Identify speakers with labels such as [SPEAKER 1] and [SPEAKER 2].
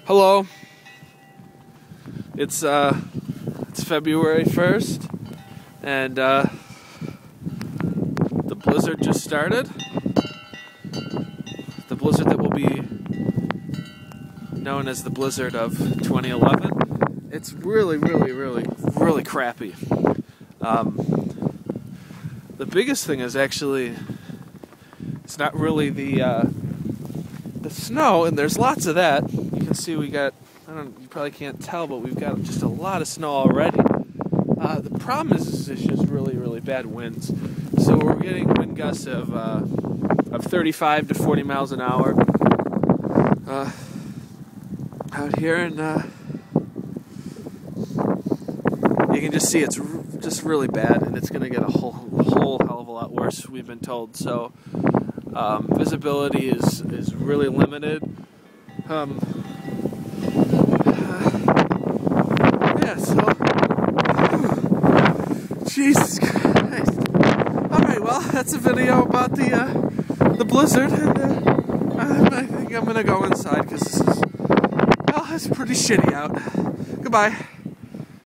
[SPEAKER 1] Hello. It's February 1st, and the blizzard just started. The blizzard that will be known as the blizzard of 2011. It's really crappy. The biggest thing is actually it's not really the snow, and there's lots of that. You can see we got, you probably can't tell, but we've got just a lot of snow already. The problem is it's just really bad winds. So we're getting wind gusts of 35 to 40 miles an hour out here, and you can just see it's just really bad, and it's going to get a whole hell of a lot worse, we've been told. So visibility is really limited. Yeah, so Jesus Christ. Alright, well, that's a video about the blizzard, and I think I'm gonna go inside because this is, well, it's pretty shitty out. Goodbye.